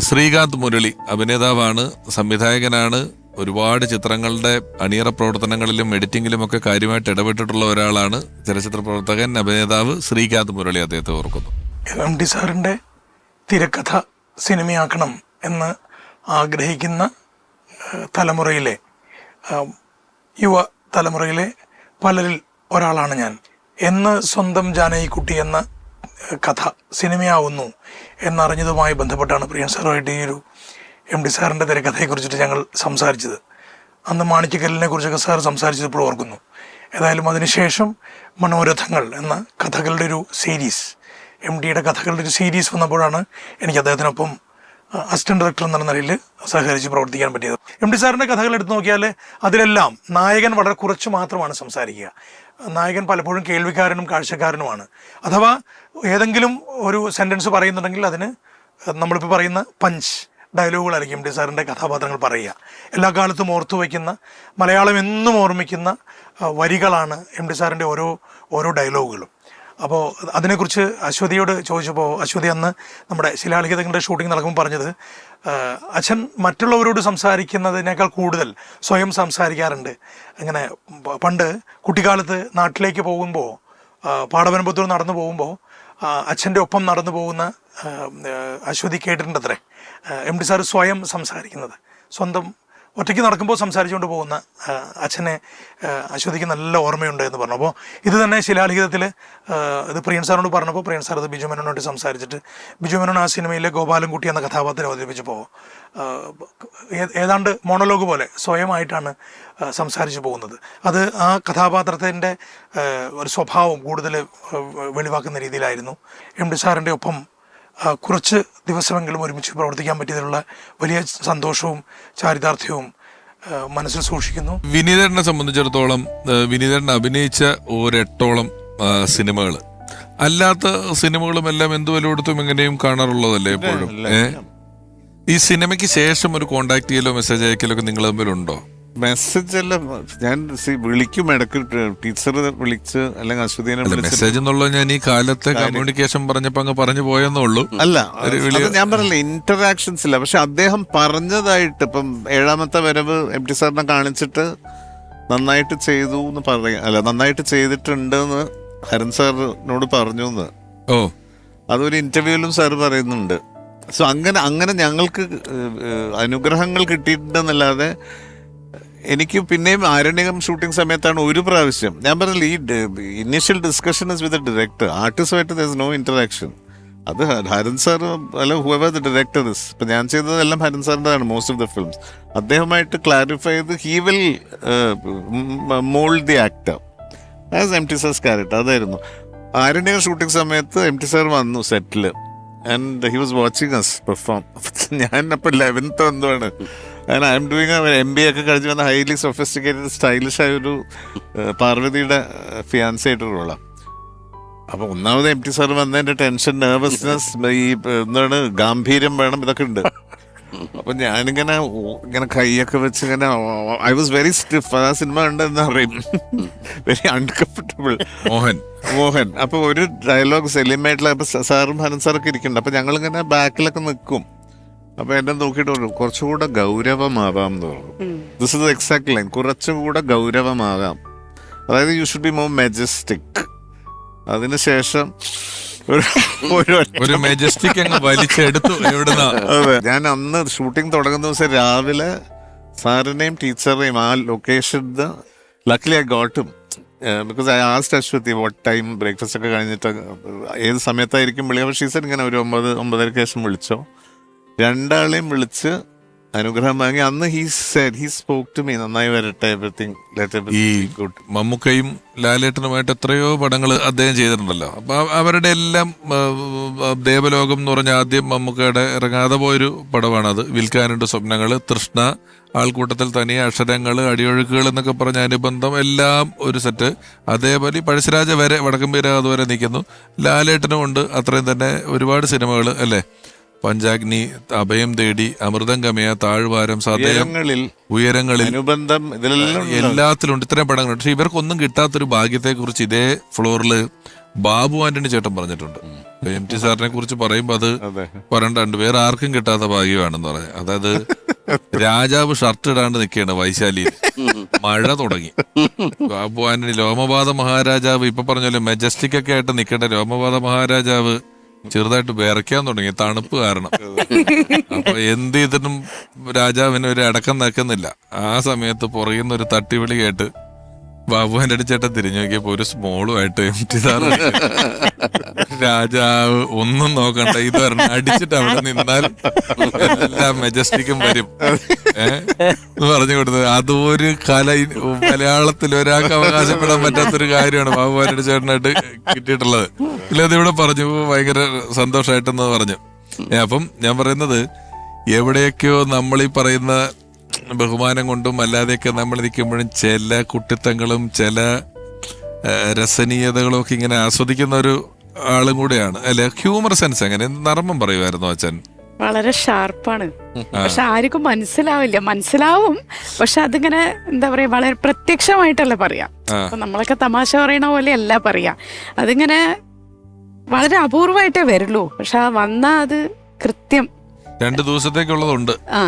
ശ്രീകാന്ത് മുരളി അഭിനേതാവാണ്, സംവിധായകനാണ്. ഒരുപാട് ചിത്രങ്ങളുടെ അണിയറ പ്രവർത്തനങ്ങളിലും എഡിറ്റിംഗിലും ഒക്കെ കാര്യമായിട്ട് ഇടപെട്ടിട്ടുള്ള ഒരാളാണ്. ചലച്ചിത്ര പ്രവർത്തകൻ, അഭിനേതാവ് ശ്രീകാന്ത് മുരളി. അദ്ദേഹത്തെ ഓർക്കുന്നു. MD സാറിൻ്റെ തിരക്കഥ സിനിമയാക്കണം എന്ന് ആഗ്രഹിക്കുന്ന തലമുറയിലെ യുവ തലമുറയിലെ പലരിൽ ഒരാളാണ് ഞാൻ. എന്ന് സ്വന്തം ജാനകിക്കുട്ടി എന്ന കഥ സിനിമയാവുന്നു എന്നറിഞ്ഞതുമായി ബന്ധപ്പെട്ടാണ് പ്രിയൻ സാറുമായിട്ട് ഈ ഒരു MD സാറിൻ്റെ തിരക്കഥയെക്കുറിച്ചിട്ട് ഞങ്ങൾ സംസാരിച്ചത്. അന്ന് മാണിക്യക്കല്ലിനെ കുറിച്ചൊക്കെ സാർ സംസാരിച്ചപ്പോൾ ഓർക്കുന്നു. ഏതായാലും അതിനുശേഷം മനോരഥങ്ങൾ എന്ന കഥകളുടെ ഒരു സീരീസ്, MDയുടെ കഥകളുടെ ഒരു സീരീസ് വന്നപ്പോഴാണ് എനിക്ക് അദ്ദേഹത്തിനൊപ്പം അസിസ്റ്റന്റ് ഡയറക്ടർ എന്ന നിലയിൽ സഹകരിച്ച് പ്രവർത്തിക്കാൻ പറ്റിയത്. MD സാറിൻ്റെ കഥകൾ എടുത്തു നോക്കിയാൽ അതിലെല്ലാം നായകൻ വളരെ കുറച്ച് മാത്രമാണ് സംസാരിക്കുക. നായകൻ പലപ്പോഴും കേൾവിക്കാരനും കാഴ്ചക്കാരനുമാണ്. അഥവാ ഏതെങ്കിലും ഒരു സെൻറ്റൻസ് പറയുന്നുണ്ടെങ്കിൽ അതിന് നമ്മളിപ്പോൾ പറയുന്ന പഞ്ച് ഡയലോഗുകളായിരിക്കും MD സാറിൻ്റെ കഥാപാത്രങ്ങൾ പറയുക. എല്ലാ കാലത്തും ഓർത്തു വയ്ക്കുന്ന, മലയാളം എന്നും ഓർമ്മിക്കുന്ന വരികളാണ് MD സാറിൻ്റെ ഓരോ ഡയലോഗുകളും. അപ്പോൾ അതിനെക്കുറിച്ച് അശ്വതിയോട് ചോദിച്ചപ്പോൾ അശ്വതി അന്ന് നമ്മുടെ ശിലാലിഖിതങ്ങളുടെ ഷൂട്ടിംഗ് നടക്കുമ്പോൾ പറഞ്ഞത്, അച്ഛൻ മറ്റുള്ളവരോട് സംസാരിക്കുന്നതിനേക്കാൾ കൂടുതൽ സ്വയം സംസാരിക്കാറുണ്ട്. അങ്ങനെ പണ്ട് കുട്ടിക്കാലത്ത് നാട്ടിലേക്ക് പോകുമ്പോൾ, പാടവനമ്പത്തൂർ നടന്നു പോകുമ്പോൾ അച്ഛൻ്റെ ഒപ്പം നടന്നു പോകുന്ന അശ്വതി കേട്ടിട്ടുണ്ടത്രേ MD സാർ സ്വയം സംസാരിക്കുന്നത്. സ്വന്തം ഒറ്റയ്ക്ക് നടക്കുമ്പോൾ സംസാരിച്ചുകൊണ്ട് പോകുന്ന അച്ഛനെ അശ്വതിക്ക് നല്ല ഓർമ്മയുണ്ട് എന്ന് പറഞ്ഞു. അപ്പോൾ ഇത് തന്നെ ശിലാലിഖിതത്തിൽ ഇത് പ്രിയൻ സാറിനോട് പറഞ്ഞപ്പോൾ പ്രിയൻ സാർ അത് ബിജു മേനോനോട് സംസാരിച്ചിട്ട് ബിജു മേനോൻ ആ സിനിമയിലെ ഗോപാലൻകുട്ടി എന്ന കഥാപാത്രം അവതരിപ്പിച്ചപ്പോൾ ഏതാണ്ട് മോണോലോഗ് പോലെ സ്വയമായിട്ടാണ് സംസാരിച്ചു പോകുന്നത്. അത് ആ കഥാപാത്രത്തിൻ്റെ ഒരു സ്വഭാവം കൂടുതൽ വെളിവാക്കുന്ന രീതിയിലായിരുന്നു. MD സാറിൻ്റെ ഒപ്പം കുറച്ച് ദിവസമെങ്കിലും ഒരുമിച്ച് പ്രവർത്തിക്കാൻ പറ്റിയതിലുള്ള വലിയ സന്തോഷവും ചാരിതാർത്ഥ്യവും മനസ്സിൽ സൂക്ഷിക്കുന്നു. വിനീതനെ സംബന്ധിച്ചിടത്തോളം വിനീതൻ അഭിനയിച്ച 8ഓളം സിനിമകൾ, അല്ലാത്ത സിനിമകളും എല്ലാം എന്ത് വിലകൊടുത്തും എങ്ങനെയും കാണാറുള്ളതല്ലേ എപ്പോഴും. ഈ സിനിമയ്ക്ക് ശേഷം ഒരു കോണ്ടാക്ട് ചെയ്യലോ മെസ്സേജ് അയക്കലോ ഒക്കെ നിങ്ങൾ തമ്മിലുണ്ടോ? മെസ്സേജ് അല്ല, ഞാൻ വിളിക്കും, ഇടയ്ക്ക് ടീച്ചർ വിളിച്ച് അല്ലെങ്കിൽ അശ്വതിനെ മെസ്സേജ് എന്നുള്ളത് ഞാൻ ഈ കാലത്തെ കമ്മ്യൂണിക്കേഷൻ പറഞ്ഞപ്പോ അങ്ങ് പറഞ്ഞു പോയെന്നുള്ളൂ. അല്ല, ഞാൻ പറഞ്ഞില്ല ഇന്ററാക്ഷൻസ് ഇല്ല. പക്ഷെ അദ്ദേഹം പറഞ്ഞതായിട്ട് ഇപ്പം 7ാമത്തെ വരവ് MD സാറിനെ കാണിച്ചിട്ട് നന്നായിട്ട് ചെയ്തു എന്ന് അല്ല നന്നായിട്ട് ചെയ്തിട്ടുണ്ട് എന്ന് ഹരൻ സാറിനോട് പറഞ്ഞു എന്ന് അതൊരു ഇന്റർവ്യൂവിലും സാർ പറയുന്നുണ്ട്. സോ അങ്ങനെ ഞങ്ങൾക്ക് അനുഗ്രഹങ്ങൾ കിട്ടിയിട്ടുണ്ടെന്നല്ലാതെ എനിക്ക് പിന്നെയും ആരണ്യകം ഷൂട്ടിംഗ് സമയത്താണ് ഒരു പ്രാവശ്യം ഞാൻ പറഞ്ഞില്ല, ഈ initial discussion is with director, ആർട്ടിസ്റ്റുമായിട്ട് ദർ ഇസ് നോ ഇന്ററാക്ഷൻ. അത് ഹരൻ സാർ അല്ല ഹൂവർ ദ ഡയറക്ടർ ഇസ്. ഇപ്പം ഞാൻ ചെയ്തതെല്ലാം ഹരൻ സാറിൻ്റെതാണ് മോസ്റ്റ് ഓഫ് ദ ഫിലിംസ്. അദ്ദേഹമായിട്ട് ക്ലാരിഫൈ ചെയ്ത് he will mould the actor as MT sir's character. അതായിരുന്നു ആരണ്യകം ഷൂട്ടിംഗ് സമയത്ത് MT സാർ വന്നു സെറ്റിൽ and he was watching us perform. ഞാൻ അപ്പോൾ 11th എന്താണ് ഐ എം ഡൂയിങ് MBA ഒക്കെ കഴിഞ്ഞ് വന്ന ഹൈലി സൊഫിസ്റ്റിക്കേറ്റഡ് സ്റ്റൈലിഷ് ആയൊരു പാർവതിയുടെ ഫിയാൻസി ആയിട്ട് റോളാണ്. അപ്പോൾ ഒന്നാമത് MT സാർ വന്നതിൻ്റെ ടെൻഷൻ, നെർവസ്നെസ്, ഈ എന്താണ് ഗാംഭീര്യം വേണം, ഇതൊക്കെ ഉണ്ട്. അപ്പൊ ഞാനിങ്ങനെ കൈയൊക്കെ വെച്ച് ഇങ്ങനെ ഐ വാസ് വെരി സ്റ്റിഫ്. ആ സിനിമ ഉണ്ടെന്ന് അറിയും, വെരി അൺകംഫർട്ടബിൾ. മോഹൻ അപ്പൊ ഒരു ഡയലോഗ് സെലിമായിട്ടുള്ള സാറും ഹരൻ സാറൊക്കെ ഇരിക്കുന്നുണ്ട്. അപ്പൊ ഞങ്ങളിങ്ങനെ ബാക്കിലൊക്കെ നിൽക്കും. അപ്പൊ എന്നെ നോക്കിയിട്ട് പറഞ്ഞു കുറച്ചുകൂടെ ഗൗരവമാവാം എന്ന് പറഞ്ഞു. ദിസ് ഇസ് എക്സാക്ട് ലൈൻ, കുറച്ചുകൂടെ ഗൗരവമാകാം. അതായത് you should be more majestic. അതിനുശേഷം ഒരു മെജസ്റ്റിക് അങ്ങ് വലിച്ചെടുത്തു. അതെ, ഞാൻ അന്ന് ഷൂട്ടിംഗ് തുടങ്ങുന്ന ദിവസം രാവിലെ സാറിനെയും ടീച്ചറിനെയും ആ ലൊക്കേഷനിൽ luckily I got him because I asked Aswathy what time breakfast ഒക്കെ കഴിഞ്ഞിട്ട് ഏത് സമയത്തായിരിക്കും വിളിക്കുക. പക്ഷേ ടീച്ചർ ഇങ്ങനെ ഒരു 9-9:30 ശേഷം വിളിച്ചോ. രണ്ടാളെയും വിളിച്ച് അനുഗ്രഹം വാങ്ങി. അന്ന് ഹി സ്പോക്ക് ടു മീ, നന്നായി വരട്ടെ, എവരിതിങ് ലെറ്റ് എവരിതിങ് ഗുഡ്. മമ്മൂക്കയും ലാലേട്ടനുമായിട്ട് എത്രയോ പടങ്ങൾ അദ്ദേഹം ചെയ്തിട്ടുണ്ടല്ലോ. അപ്പൊ അവരുടെ എല്ലാം ദേവലോകം എന്ന് പറഞ്ഞ ആദ്യം മമ്മൂക്കയുടെ ഇറങ്ങാതെ പോയൊരു പടമാണത്. വിൽക്കാനുണ്ട് സ്വപ്നങ്ങൾ, തൃഷ്ണ, ആൾക്കൂട്ടത്തിൽ തനിയെ, അക്ഷരങ്ങൾ, അടിയൊഴുക്കുകൾ എന്നൊക്കെ പറഞ്ഞ അനുബന്ധം, എല്ലാം ഒരു സെറ്റ്. അതേപോലെ പഴശ്ശിരാജ വരെ, വടക്കൻ വീരഗാഥ വരെ നിൽക്കുന്നു. ലാലേട്ടനും ഉണ്ട് അത്രയും തന്നെ ഒരുപാട് സിനിമകൾ അല്ലേ. പഞ്ചാഗ്നി, അഭയം തേടി, അമൃതം ഗമയ, താഴ്വാരം, സദയം, ഉയരങ്ങളിൽ, അനുബന്ധം, ഇതിലെല്ലാം എല്ലാത്തിലുണ്ട് ഇത്രയും പടങ്ങളുണ്ട്. പക്ഷെ ഇവർക്കൊന്നും കിട്ടാത്തൊരു ഭാഗ്യത്തെ കുറിച്ച് ഇതേ ഫ്ലോറില് ബാബു ആന്റണി ചേട്ടൻ പറഞ്ഞിട്ടുണ്ട്. MT സാറിനെ കുറിച്ച് പറയുമ്പോ അത് പറയണ്ടുണ്ട്, വേറെ ആർക്കും കിട്ടാത്ത ഭാഗ്യമാണെന്ന് പറഞ്ഞു. അതായത് രാജാവ് ഷർട്ട് ഇടാണ്ട് നിൽക്കുകയാണ് വൈശാലിയിൽ, മഴ തുടങ്ങി. ബാബു ആന്റണി ലോമപാത മഹാരാജാവ്, ഇപ്പൊ പറഞ്ഞല്ലോ മെജസ്റ്റിക് ഒക്കെ ആയിട്ട് നിൽക്കേണ്ട ലോമപാത മഹാരാജാവ് ചെറുതായിട്ട് വിറയ്ക്കാൻ തുടങ്ങി, തണുപ്പ് കാരണം. അപ്പൊ എന്ത് ചെയ്തിട്ടും രാജാവിന് ഒരു അടക്കം നിൽക്കുന്നില്ല. ആ സമയത്ത് പുറകിന്ന് ഒരു തട്ടിവിളി കേട്ട് ബാബു ആന്റണി ചേട്ടൻ തിരിഞ്ഞു നോക്കിയപ്പോ ഒരു സ്മോളുമായിട്ട് MT സാറ്. രാജാവ് ഒന്നും നോക്കണ്ട, ഇത് പറഞ്ഞ അടിച്ചിട്ട് അവിടെ നിന്നാൽ എല്ലാ മെജസ്റ്റിക്കും വരും എന്ന് പറഞ്ഞു കൊടുത്തത്. അതൊരു കല മലയാളത്തിൽ ഒരാൾക്ക് അവകാശപ്പെടാൻ പറ്റാത്തൊരു കാര്യമാണ് ബാബു ആന്റണി ചേട്ടനായിട്ട് കിട്ടിയിട്ടുള്ളത്. ഇല്ല, അതിവിടെ പറഞ്ഞു ഭയങ്കര സന്തോഷമായിട്ടെന്ന് പറഞ്ഞു. അപ്പം ഞാൻ പറയുന്നത്, എവിടെയൊക്കെയോ നമ്മൾ ഈ പറയുന്ന ബഹുമാനം കൊണ്ടും അല്ലാതെയൊക്കെ നമ്മൾ നിൽക്കുമ്പോഴും ചില കുട്ടിത്തങ്ങളും ചില രസനീയതകളും ഒക്കെ ഇങ്ങനെ ആസ്വദിക്കുന്ന ഒരു ആളും കൂടെയാണ് അല്ലെ. ഹ്യൂമർ സെൻസ് എങ്ങനെ നർമ്മം പറയുമായിരുന്നു അച്ഛൻ? വളരെ ഷാർപ്പാണ്. പക്ഷെ ആർക്കും മനസ്സിലാവും. പക്ഷെ അതിങ്ങനെ എന്താ പറയാ, വളരെ പ്രത്യക്ഷമായിട്ടല്ല പറയാ. അപ്പൊ നമ്മളൊക്കെ തമാശ പറയണ പോലെ അല്ല പറയാ. അതിങ്ങനെ വളരെ അപൂർവമായിട്ടേ വരുള്ളൂ. പക്ഷെ വന്നാ അത് കൃത്യം 2 ദിവസത്തേക്കുള്ളതുണ്ട്. ആ